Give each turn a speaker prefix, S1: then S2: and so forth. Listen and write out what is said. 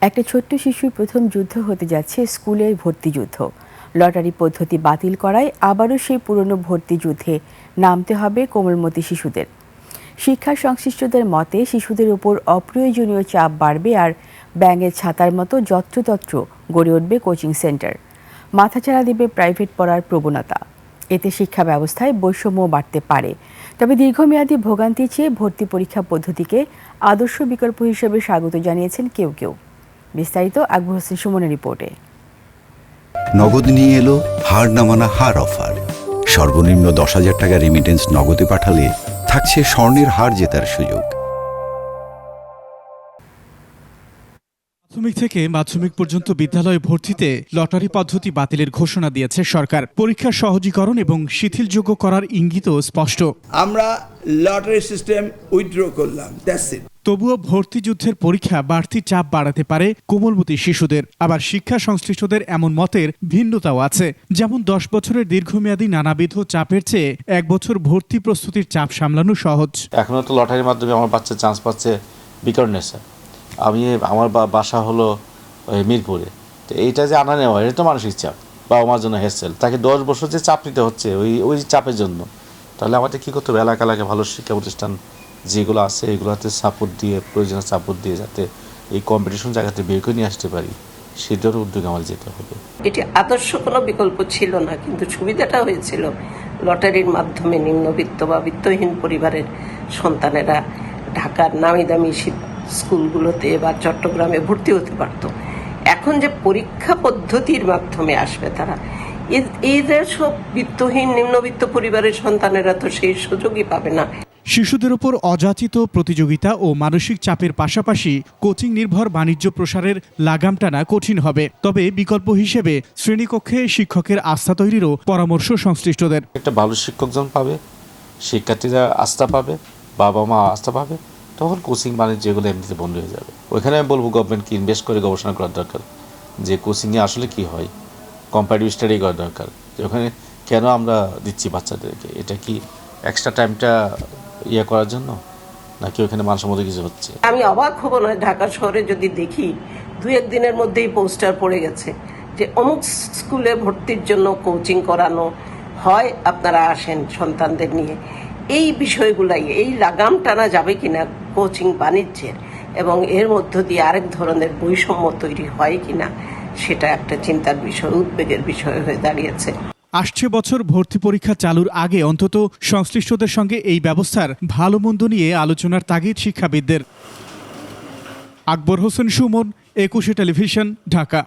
S1: একটা ছোট্ট শিশুর প্রথম যুদ্ধ হতে যাচ্ছে স্কুলের ভর্তি যুদ্ধ। লটারি পদ্ধতি বাতিল করায় আবারও সেই পুরনো ভর্তি যুদ্ধে নামতে হবে কোমলমতি শিশুদের। শিক্ষা সংশ্লিষ্টদের মতে শিশুদের উপর অপ্রয়োজনীয় চাপ বাড়বে আর ব্যাঙের ছাতার মতো যত্রতত্র গড়ে উঠবে কোচিং সেন্টার। মাথাচাড়া দেবে প্রাইভেট পড়ার প্রবণতা। এতে শিক্ষা ব্যবস্থায় বৈষম্য বাড়তে পারে। তবে দীর্ঘমেয়াদী ভোগান্তি চেয়ে ভর্তি পরীক্ষা পদ্ধতিকে আদর্শ বিকল্প হিসেবে স্বাগত জানিয়েছেন কেউ কেউ। বিস্তারিত আকবর হোসেন সুমনের রিপোর্টে।
S2: নগদ নিয়ে এলো হার না মানা হার অফার। সর্বনিম্ন 10,000 টাকা রেমিটেন্স নগদে পাঠালে থাকছে স্বর্ণের হার জেতার সুযোগ।
S3: প্রাথমিক থেকে মাধ্যমিক পর্যন্ত বিদ্যালয়ে ভর্তিতে লটারি পদ্ধতি বাতিলের ঘোষণা দিয়েছে সরকার। পরীক্ষার সহজীকরণ এবং শিথিলযোগ্য করার ইঙ্গিতও স্পষ্ট।
S4: আমরা লটারি সিস্টেম উইথড্র করলাম, দ্যাটস ইট।
S3: তবুও ভর্তি যুদ্ধের পরীক্ষা বাড়তি চাপ বাড়াতে পারে কোমলমতি শিশুদের। আবার শিক্ষা সংশ্লিষ্টদের এমন মতের ভিন্নতাও আছে। যেমন 10 বছরের দীর্ঘমেয়াদী নানাবিধ চাপের চেয়ে 1 বছর ভর্তি প্রস্তুতির চাপ সামলানো সহজ।
S5: এখনো তো লটারির মাধ্যমে আমার বাচ্চা চান্স পাচ্ছে বিকরণেসে। আমার বাসা হলো মিরপুরে, তো এইটা যে আনা নেওয়া এটা তো মানসিক চাপ, বাবা মার জন্য হেসেল। তাকে 10 বছর যে চাপ নিতে হচ্ছে ওই চাপের জন্য, তাহলে আমাদের কী করতে হবে? এলাকা ভালো শিক্ষা প্রতিষ্ঠান যেগুলো আছে এগুলোতে সাপোর্ট দিয়ে, প্রয়োজনীয় সাপোর্ট দিয়ে যাতে এই কম্পিটিশন জায়গাতে বের করে নিয়ে আসতে পারি, সেটার উদ্যোগে আমার যেতে হবে।
S6: এটি আদর্শ কোনো বিকল্প ছিল না, কিন্তু সুবিধাটা হয়েছিল লটারির মাধ্যমে নিম্নবিত্ত বা বিত্তহীন পরিবারের সন্তানেরা ঢাকার নামি দামি স্কুলগুলোতে বা চট্টগ্রামে ভর্তি হতে পারত। এখন যে পরীক্ষা পদ্ধতির মাধ্যমে আসবে তারা, এদের সব বিত্তহীন নিম্নবিত্ত পরিবারের সন্তানেরা তো সেই সুযোগই পাবে না।
S3: শিশুদের উপর অযাচিত প্রতিযোগিতা ও মানসিক চাপের পাশাপাশি কোচিং নির্ভর বাণিজ্য প্রসারের লাগাম টানা কঠিন হবে। তবে বিকল্প হিসেবে শ্রেণীকক্ষে শিক্ষকের আস্থা তৈরিরও পরামর্শ সংশ্লিষ্টদের।
S5: একটা ভালো শিক্ষকজন পাবে, শিক্ষার্থীরা আস্থা পাবে, বাবা মা আস্থা পাবে, তখন কোচিং বাণিজ্য যেগুলো এমনিতে বন্ধ হয়ে যাবে। ওইখানে আমি বলবো গভর্নমেন্টকে ইনভেস্ট করে গবেষণা করার দরকার, যে কোচিংয়ে আসলে কি হয়, কম্পারেটিভ স্টাডি করা দরকার। ওখানে কেন আমরা দিচ্ছি বাচ্চাদেরকে? এটা কি এক্সট্রা টাইমটা করার জন্য, নাকি ওখানে মানসম্মত কিছু হচ্ছে?
S6: আমি অবাক হব না ঢাকা শহরে যদি দেখি 2-1 দিনের মধ্যেই পোস্টার পড়ে গেছে যে অমুক স্কুলে ভর্তির জন্য কোচিং করানো হয়, আপনারা আসেন সন্তানদের নিয়ে। এই বিষয়গুলাই, এই লাগাম টানা যাবে কিনা কোচিং বাণিজ্যের, এবং এর মধ্য দিয়ে আরেক ধরনের বৈষম্য তৈরি হয় কিনা, সেটা একটা চিন্তার বিষয়, উদ্বেগের বিষয় হয়ে দাঁড়িয়েছে।
S3: আসছে বছর ভর্তি পরীক্ষা চালুর আগে অন্তত সংশ্লিষ্টদের সঙ্গে এই ব্যবস্থার ভালো মন্দ নিয়ে আলোচনার তাগিদ শিক্ষাবিদদের। আকবর হোসেন সুমন, 21 টেলিভিশন, ঢাকা।